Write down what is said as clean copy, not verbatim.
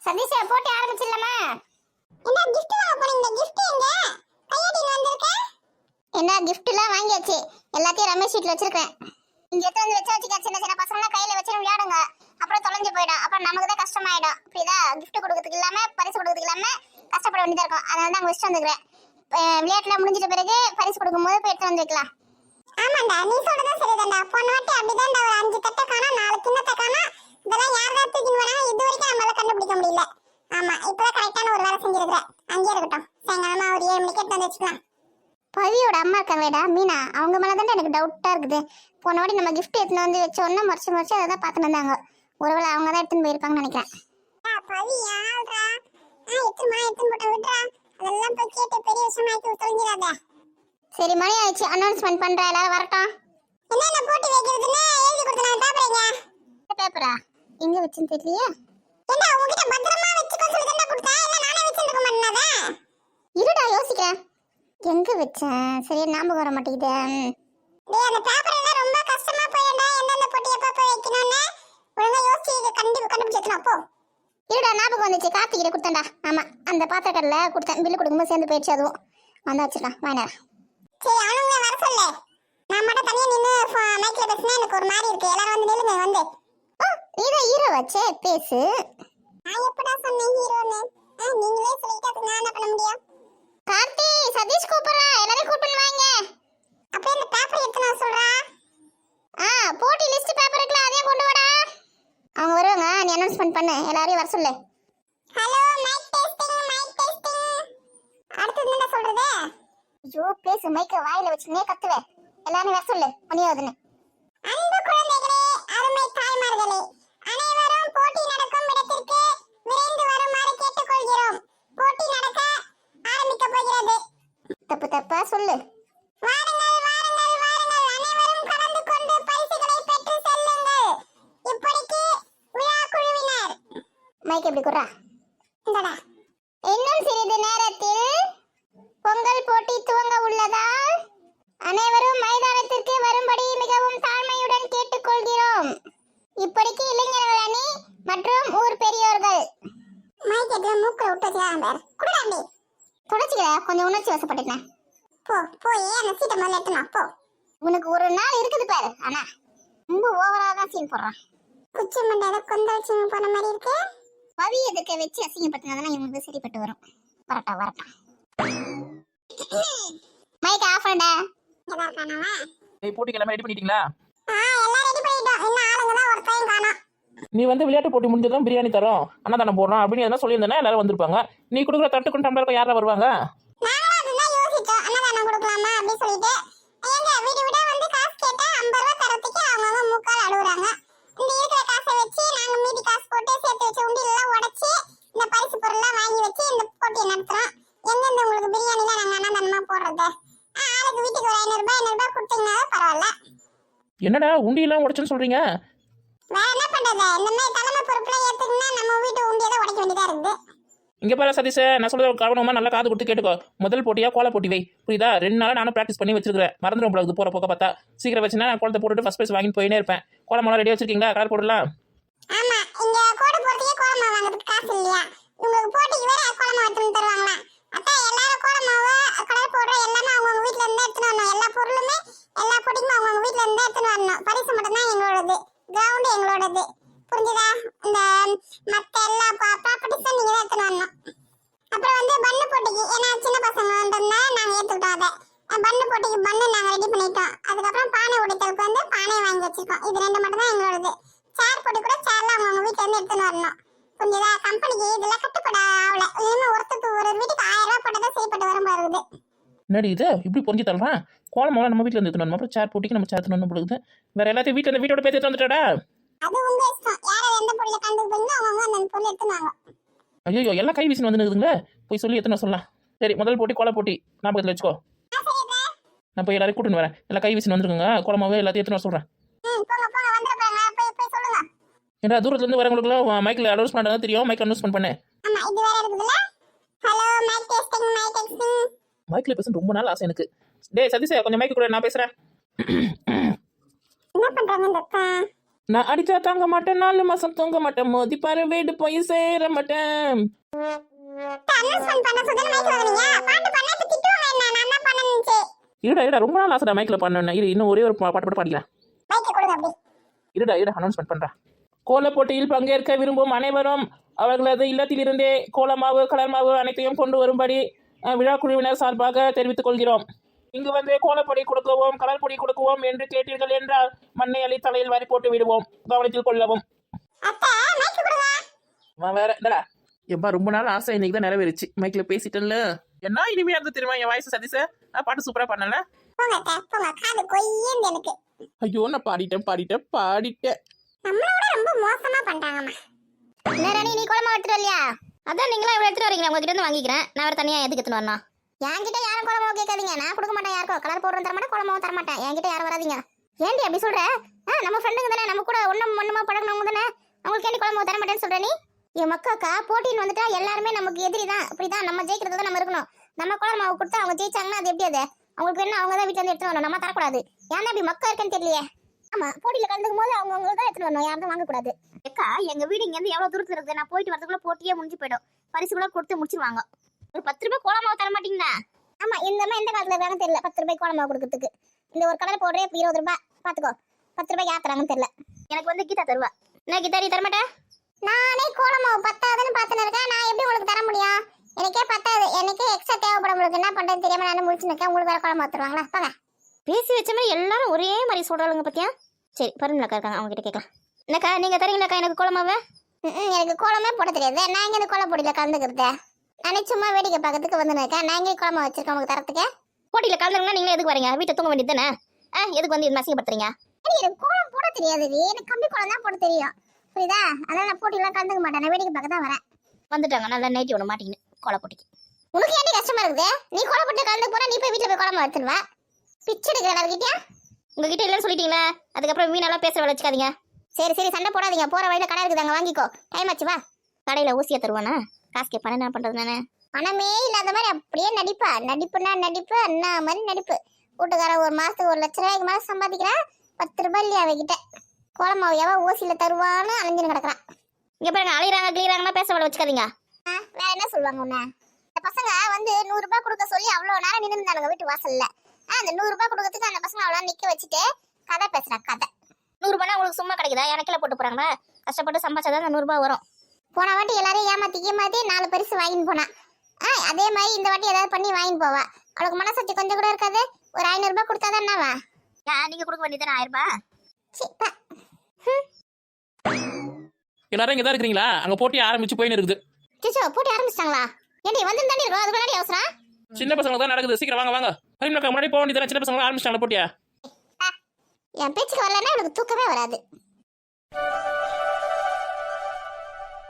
சதீஷா போட்டி ஆரம்பிச்சிடலாமா? என்ன gift வாங்க போறீங்க? gift எங்க கையடின்னு வந்திருக்க? என்ன giftலாம் வாங்கியாச்சு, எல்லாத்தையும் ரமேஷ் வீட்ல வச்சிருக்கேன். இங்க எடுத்து வந்து வச்சுக்க. சின்ன சின்ன பசங்க கையில வச்சு விளையாடுங்க, அப்புறம் தொலைஞ்சு போயிடும். அப்புறம் நமக்கு தான் கஷ்டமாயிடும். புரியுதா? gift கொடுக்கிறதுக்கு இல்லாம பரிசு கொடுக்கிறதுக்கு இல்லாம கஷ்டப்பட வேண்டியதா இருக்கும். அதனால தான் அங்க வச்சுட்டு வந்துக்கிறேன். விளையாட்டுல முடிஞ்சிட்ட பிறகு பரிசு கொடுக்கும்போது போய் எடுத்து வந்து வைக்கலாம். ஆமாண்டா, நீ சொல்றதா சரிதான்டா. போன வாட்டி அப்படிதான்டா, ஒரு 5 தட்டை காணோம், 4 கிண்ணத்தை காணோம். இதெல்லாம் யாரா தூக்கின்னு வராங்க, இது வரைக்கும் நம்மளால கண்டுபிடிக்க முடியல. ஆமா, இப்பதான் கரெக்டான ஒரு வேலை செஞ்சிருக்கிறேன். அங்கேயே இருக்கட்டும், சாயங்காலமா ஒரு 7 மணிக்கு எடுத்து வந்து வச்சுக்கலாம். பவியோட அம்மா இருக்காங்களேடா மீனா, அவங்க மேலதான் எனக்கு டவுட்டா இருக்குது. போன வாட்டி நம்ம gift எடுத்துன்னு வந்து வச்ச உடனே மறைச்சு அதை தான் பார்த்துட்டு வந்தாங்க. ஒருவேளை அவங்க தான் எடுத்துன்னு போயிருப்பாங்கன்னு நினைக்கிறேன். பவி யாழ்ரா, எடுத்துன்னு போட்டு விட்றா. அதெல்லாம் போய் கேட்டு பெரிய விஷயம் ஆக்கி தொலைஞ்சிடாத. சரி, மணி ஆயிடுச்சு, அனௌன்ஸ்மெண்ட் பண்ற, எல்லாரும் வரட்டும். என்னென்ன போட்டி வைக்கிறதுன்னு எழுதி கொடுத்தேன். பேப்பரேங்க பேப்பரா எங்க வச்சுன்னு தெரியலையே. என்ன உங்ககிட்ட பத்திரமா வச்சுக்கோ சொல்லி தான கொடுத்தேன், இல்ல நானே வச்சிருக்க மாட்டேனாதா? இருடா யோசிக்கிறேன், எங்க வச்சேன் சரியா ஞாபகம் வர மாட்டேங்குது. டேய், அந்த பேப்பர் எல்லாம் ரொம்ப கஷ்டமா போயிடா. எந்தெந்த போட்டி எப்ப போய் வைக்கணும்னு ஒழுங்கா யோசிச்சு கண்டுபிடிச்சிடலாம். போ. இருடா, ஞாபகம் வந்துச்சு, கார்த்திகிட்ட கொடுத்தேன்டா. ஆமா, அந்த பாத்திரக்கடல கொடுத்தேன், பில்லு கொடுக்கும்போது சேர்ந்து போயிடுச்சு. அதுவும் வந்தா வச்சுக்கலாம் வாங்கினேன். சரி, அவனுங்களே வர சொல்லு. நான் மட்டும் தனியா நின்று மைக்ல பேசினா எனக்கு ஒரு மாதிரி இருக்கு. எல்லாரும் வந்து நில்லுங்க. வந்து நீதான் ஹீரோ வச்சே பேசு. நான் எப்படா சொன்னேன் ஹீரோன்னு? நீங்களே சொல்லிட்டு நான் என்ன பண்ண முடியும்? கார்த்தி, சதீஷ் கூப்பிடுறா, எல்லாரும் கூப்பிட்டு வாங்க. அப்படியே அந்த பேப்பர் எடுத்து நான் சொல்றா. போட்டி லிஸ்ட் பேப்பர் இருக்குல, அதையும் கொண்டு வாடா. அவங்க வருவாங்க, நீ அனௌன்ஸ்மெண்ட் பண்ணு, எல்லாரையும் வர சொல்லு. Hello, mike testing, mike testing. அடுத்து என்ன சொல்றது? ஐயோ, பேசு, மைக்க வாயில வச்சுனே கத்துவே. எல்லாரும் வர சொல்லு, மணியாவதுன்னு. அன்பு குழந்தைகளே, அருமை தாய்மார்களே, அனைவரும் போட்டி நடக்கும் இடத்திற்கு விரைந்து வருமாறு கேட்டுக்கொள்கிறோம். போட்டி நடக்க ஆரம்பிக்க போகிறது. தப்பா சொல்லு. வாருங்கள், வாருங்கள், வாருங்கள், அனைவரும் கலந்து கொண்டு பரிசுகளை பெற்று செல்லுங்கள். இப்படிக்கு விழா குழுவினர். மைக் எப்படி குறா? இந்தடா. இன்னும் சிறிது நேரத்தில் பொங்கல் போட்டி துவங்க உள்ளதால் அனைவரும் மைதானத்திற்கு வரும்படி மிகவும் தாழ்மையுடன் கேட்டுக்கொள்கிறோம். இப்படிக்கு இளைஞர்கள் அணி மற்றும் ஊர் பெரியோர்கள். மைக் எதுல மூக்குல விட்டு வச்சுக்காங்க. குடுடாண்டி. தொடச்சிக்கல, கொஞ்சம் உணர்ச்சி வசப்பட்டுட்டேன். போய் அந்த சீட்டை முதல்ல எடுத்துனா போ. உனக்கு ஒரு நாள் இருக்குது பாரு. ஆனா ரொம்ப ஓவரா தான் சீன் போடுறான். குச்சி மண்டையில கொந்த வச்சு போன மாதிரி இருக்கு. பவி எதுக்கு வச்சு அசிங்கப்படுத்தினாதான் இவங்களுக்கு சரிப்பட்டு வரும். வரட்டா. மைக் ஆஃப் பண்ணடா. எல்லாம் காணோமா? போட்டிக்கு எல்லாமே ரெடி பண்ணிட்டீங்களா? எல்லாம் ரெடி பண்ணிட்டோம். இன்னும் ஆளுங்க தான் ஒருத்தையும் காணோம். நீ வந்து விளையாட்டு போட்டி முடிஞ்சதும் பிரியாணி தரோம், அன்னதானம் போடுறோம் அப்படின்னு எதனா சொல்லியிருந்தேன்னா எல்லாரும் வந்திருப்பாங்க. நீ கொடுக்குற தட்டுக்கும் டம்ளருக்கும் யாரா வருவாங்க? நாங்களும் அதுதான் யோசிச்சோம், அன்னதானம் கொடுக்கலாமா அப்படின்னு சொல்லிட்டு. எங்க வீடு வீடா வந்து காசு கேட்டா 50 ரூபா தரத்துக்கு அவங்க மூக்கால் அழுகுறாங்க. இந்த இருக்கிற காசை வச்சு நாங்க மீதி காசு போட்டு சேர்த்து வச்சு உண்டியெல்லாம் உடைச்சு இந்த பரிசு பொருள்லாம் வாங்கி வச்சு இந்த போட்டியை நடத்துறோம். எங்கெந்த உங்களுக்கு பிரியாணிலாம் நாங்க அன்னதானமா போடுறது? ஆளுக்கு வீட்டுக்கு ஒரு 500 ரூபாய் கொடுத்தீங்கன்னா பரவாயில்ல. என்னடா உண்டியெல்லாம் உடைச்சுன்னு சொல்றீங்க? வேற என்ன பண்றது? இந்த மாதிரி தலைமை பொறுப்புலாம் ஏத்துக்கினா நம்ம வீட்டு உண்டியை தான் உடைக்க வேண்டியதா இருக்குது. இங்கே பாரு சதீஷ், நான் சொல்றது கவனமா நல்லா காது கொடுத்து கேட்டுக்கோ. முதல் போட்டியா கோல போட்டி வை, புரியுதா? 2 நாளா நானும் ப்ராக்டிஸ் பண்ணி வச்சிருக்கேன். மறந்துடும் போல போற போக்க பார்த்தா. சீக்கிரம் வச்சுன்னா நான் கோலத்தை போட்டுட்டு ஃபர்ஸ்ட் ப்ரைஸ் வாங்கிட்டு போயினே இருப்பேன். கோலமெல்லாம் ரெடியா வச்சிருக்கீங்களா? கலர் போடலாம். ஆமா, இங்க கோடு போறதுக்கே கோலமா வாங்குறதுக்கு காசு இல்லையா? உங்களுக்கு போட்டிக்கு வேற கோலமா எடுத்து தருவாங்களா? அத்தா எல்லாரும் கோலமாவை கலர் போடுற எல்லாமே அவங்க வீட்ல இருந்து எடுத்துட்டு வரணும். எல்லா பொருளுமே எல்லா போட்டிக்குமே அவங்க வீட்ல இருந்து எடுத்துட்டு வரணும். பரிசு மட்டும் தான் எங்களோடது, கிரவுண்ட் எங்களோடது. புரிஞ்சுதா? இந்த மத்த எல்லா ப்ராப்பர்ட்டிஸும் நீங்க தான் எடுத்துட்டு வரணும். அப்புறம் வந்து பண்ணு போட்டிக்கு, ஏன்னா சின்ன பசங்க வந்தோம்னா நாங்க ஏத்துக்கிட்டோம். அதை பண்ணு போட்டிக்கு பண்ணு நாங்க ரெடி பண்ணிட்டோம். அதுக்கப்புறம் பானை உடைத்தலுக்கு வந்து பானை வாங்கி வச்சிருக்கோம். இது 2 மட்டும் தான் எங்களோடது. சேர் போட்டு கூட சேர்லாம் அவங்க வீட்ல இருந்து எடுத்துட்டு வரணும். புரிஞ்சுதா? கம்பெனிக்கு இதெல்லாம் கட்டுப்பட ஆகல. இனிமே ஒருத்தருக்கு ஒரு வீட்டுக்கு 1000 ரூபாய் போட்டதான் செய்யப்பட்டு வர மாதிரி. என்னடி இது இப்படி பொறிஞ்சு தள்ளுறான்? கோலமெல்லாம் நம்ம வீட்டில் இருந்து எடுத்துன்னு வரணும். அப்புறம் சேர் போட்டிக்கு நம்ம சேர் எடுத்துன்னு பொழுது வேற எல்லாத்தையும் வீட்டோட பேசி எடுத்து வந்துட்டாடா. அது உங்க இஷ்டம், யாரை எந்த பொருளை கண்டுபிடிங்க அவங்க அந்த பொருளை எடுத்துனாங்க. ஐயோ, எல்லாம் கை வீசின்னு வந்து இருக்குதுங்களே, போய் சொல்லி எத்தனை சொல்லலாம். சரி, முதல் போட்டி கோல போட்டி ஞாபகத்தில் வச்சுக்கோ. நான் போய் எல்லாரையும் கூட்டின்னு வரேன். எல்லாம் கை வீசின்னு வந்துருக்குங்க. கோலமாவே எல்லாத்தையும் எடுத்துன்னு வர சொல்கிறேன். ஏன்னா தூரத்துலேருந்து வரவங்களுக்குலாம் மைக்கில் அனௌன்ஸ் பண்ணுறது தெரியும். மைக் அனௌன்ஸ்மெண்ட் பண்ணேன். மைக்கில் பேச ரொம்ப நாள் ஆசை எனக்கு. டேய் சதீஷ், கொஞ்சம் மைக்கு கூட நான் பேசுகிறேன். என்ன பண்றாங்க இந்த அக்கா? நான் அடிச்சா தாங்க மாட்டேன், 4 மாசம் தூங்க மாட்டேன், மோதி பாரு வீடு போய் சேர மாட்டேன். அனௌன்ஸ்மென்ட் பண்ண சொல்லி மைக் வாங்குனீங்க பாட்டு பண்ண இப்ப திட்டுவாங்க என்ன நான் தான் பண்ணனுச்சு இருடா ரொம்ப நாள் ஆசைடா மைக்கில் பண்ணேன். இரு இன்னும் ஒரே ஒரு பாட்டு மட்டும் பாடிக்கலாம். மைக் கொடுங்க அப்படி இருடா அனௌன்ஸ்மெண்ட் பண்ணுறேன். கோல போட்டியில் பங்கேற்க விரும்பும் அனைவரும் அவர்களது இல்லத்திலிருந்தே கோலமாவு கலர் மாவு அனைத்தையும் கொண்டு வரும்படி விழா குழுவினர் சார்பாக தெரிவித்துக் கொள்கிறோம். இங்கு வந்து கோலப்பொடி கொடுக்கவும் கலர் பொடி கொடுக்கவும் என்று கேட்டீர்கள் என்றால் மண்ணை அள்ளி தலையில் வாரி போட்டு விடுவோம். கவனத்தில் கொள்ளவும். அத்தை மைக் கொடுங்க வேற என்னடா எப்பா ரொம்ப நாள் ஆசை இன்னைக்கு தான் நிறைவேறிச்சு. மைக்கில் பேசிட்டேன்ல. என்ன இனிமையா இருந்து தெரியுமா என் வாய்ஸ் சதீஷ? பாட்டு சூப்பரா பண்ணல. போங்க அத்தை போங்க காது கொய்யேந்து எனக்கு ஐயோ நான் பாடிட்டேன். நம்மளோட ரொம்ப மோசமா பண்றாங்கம்மா. என்ன ராணி நீ கோலமா எடுத்துட்டு வரலையா? அதான் நீங்களா இவ்வளவு எடுத்துட்டு வரீங்களா? உங்ககிட்ட இருந்து வாங்கிக்கிறேன். நான் வேற தனியா எதுக்கு எடுத்துட்டு வரணும்? என்கிட்ட யாரும் கோலமாவு கேட்காதீங்க. நான் கொடுக்க மாட்டேன் யாருக்கும். கலர் பவுடரும் தர மாட்டேன், கோலமாவும் தர மாட்டேன். என்கிட்ட யாரும் வராதீங்க. ஏண்டி அப்படி சொல்ற? நம்ம ஃப்ரெண்டுங்க தானே, நம்ம கூட ஒண்ணுமா பழகினவங்க தானே. அவங்களுக்கு ஏண்டி கோலமாவு தர மாட்டேன்னு சொல்ற நீ? என் மக்காக்கா போட்டின்னு வந்துட்டா எல்லாருமே நமக்கு எதிரி தான். அப்படிதான் நம்ம ஜெயிக்கிறது தான் நம்ம இருக்கணும். நம்ம கோலர் மாவு கொடுத்தா அவங்க ஜெயிச்சாங்கன்னா அது எப்படி? அது அவங்களுக்கு வேணும் அவங்க தான் வீட்டுல இருந்து எடுத்துட்டு வரணும். நம்ம தரக்கூடாது. ஏன்னா இப்படி மக்கா இருக்குன்னு தெரியலையே. ஆமா போட்டியில கலந்துக்கும் போது அவங்க தான் எடுத்துட்டு வரணும். யாரும் வாங்கக்கூடாது. அக்கா எங்க வீடு இங்க இருந்து எவ்வளவு தூரத்துல இருக்கு. நான் போயிட்டு வரதுக்குள்ள போட்டியே முடிஞ்சு போயிடும். பரிசு கூட கொடுத்து முடிச்சிருவாங்க. ஒரு 10 ரூபாய் கோலமாவு தர மாட்டீங்களா? ஆமா இந்த காலத்துல இருக்காங்கன்னு தெரியல. 10 ரூபாய் கோலமாவு கொடுக்கறதுக்கு இந்த ஒரு கலர் போடுறே 20 ரூபாய். பாத்துக்கோ 10 ரூபாய் யார் தராங்கன்னு தெரியல. எனக்கு வந்து கீதா தருவா. என்ன கீதா நீ தரமாட்டேன்? நானே கோலமாவு பத்தாதுன்னு பாத்துன்னு இருக்கேன். நான் எப்படி உங்களுக்கு தர முடியும்? எனக்கே பத்தாது. எனக்கே எக்ஸ்ட்ரா தேவைப்படும். உங்களுக்கு என்ன பண்றது தெரியாம நான் முடிச்சுன்னு இருக்கேன். உங்களுக்கு வேற கோலமாவு தருவாங்களா? பாங்க பேசி வச்ச மாதிரி எல்லாரும் ஒரே மாதிரி சொல்றாளுங்க பாத்தியா? சரி பரவாயில்லக்கா இருக்காங்க அவங்க கிட்ட கேட்கலாம். என்னக்கா நீங்க தரீங்களாக்கா எனக்கு கோலமாவு? எனக்கு கோலமே போட தெரியாது. நான் இங்க இந்த கோல போட்டியில கலந்துக்கிறது. நானே சும்மா வேடிக்கை பார்க்கறதுக்கு வந்து இருக்கேன். நான் இங்கே கோலமாவு வச்சிருக்கேன் உங்களுக்கு தரத்துக்கு. போட்டியில கலந்துங்கன்னா நீங்களே எதுக்கு வரீங்க? வீட்டை தூங்க வேண்டியது தானே. எதுக்கு வந்து இது அசிங்கப்படுத்துறீங்க? எனக்கு கோலம் போட தெரியாது. எனக்கு கம்பி கோலம் தான் போட தெரியும். புரியுதா? அதனால நான் போட்டியில கலந்துக்க மாட்டேன். நான் வேடிக்கை பார்க்க தான் வரேன். வந்துட்டாங்க நல்லா நைட்டி ஒன்று மாட்டிக்கின்னு கோல போட்டிக்கு. உனக்கு ஏன்டி கஷ்டமா இருக்குது? நீ கோல போட்டு கலந்து போனா நீ போய் வீட்டுல போய் கோலமா எடுத்துருவா. பிச்சு எடுக்கிற கிட்டயா உங்ககிட்ட இல்லைன்னு சொல்லிட்டீங்களா? அதுக்கப்புறம் வீணெல்லாம் பேச வச்சுக்காதீங்க. சரி சண்டை போடாதீங்க. போற வழியில கடை இருக்குதாங்க வாங்கிக்கோ. டைம் ஆச்சு வா. கடையில ஊசியா தருவானா? காசு கேட்பானே என்ன பண்றது நானே? பணமே இல்லாத மாதிரி அப்படியே நடிப்புனா நடிப்பு அண்ணா மாதிரி நடிப்பு. வீட்டுக்கார ஒரு மாசத்துக்கு 1 லட்ச ரூபாய்க்கு மேல சம்பாதிக்கிறான். 10 ரூபாய் இல்லையா அவகிட்ட. கோலமாவு எவ ஊசியில தருவான்னு அலைஞ்சுன்னு கிடக்குறான். இங்க பாருங்க அலையிறாங்க கிளியறாங்கன்னா பேச வச்சுக்காதீங்க. வேற என்ன சொல்லுவாங்க உன்ன? இந்த பசங்க வந்து 100 ரூபாய் கொடுக்க சொல்லி அவ்வளவு நேரம் நின்று இருந்தாங்க வீட்டு வாசல்ல. அந்த 100 ரூபாய் கொடுக்கறதுக்கு அந்த பசங்க அவ்வளவு நிக்க வச்சுட்டு கதை பேசுறாங்க. கதை 100 ரூபாய்னா உங்களுக்கு சும்மா கிடைக்குதா? எனக்குல போட்டு போறாங்களா? கஷ்டப்பட்டு சம்பாதிச்சாதான் அந்த 100 ரூபாய் வரும். போன வாட்டி எல்லாரையும் ஏமாத்தி 4 பரிசு வாங்கின்னு போனா. அதே மாதிரி இந்த வாட்டி ஏதாவது பண்ணி வாங்கின்னு போவா. அவளுக்கு மனசாட்சி கொஞ்சம் கூட இருக்காது. ஒரு 500 ரூபாய் கொடுத்தாதான் என்னவா? நீங்க கொடுக்க வேண்டியதானே 1000 ரூபாய். எல்லாரும் இங்க தான் இருக்கீங்களா? அங்க போட்டி ஆரம்பிச்சு போயின்னு இருக்குது. சிச்சோ போட்டி ஆரம்பிச்சிட்டாங்களா? ஏண்டி வந்து தாண்டி இருக்கோம். அதுக்கு முன்னாடி அவசரம். சின்ன பசங்க தான் நடக்குது. சீக்கிரம் வாங்க. பரிமளக்கா முன்னாடி போக வேண்டியதானே? சின்ன பசங்க ஆரம்பிச்சிட்டாங்களா போட்டியா? என் பேச்சுக்கு வரலன்னா எனக்கு தூக்கமே வராது.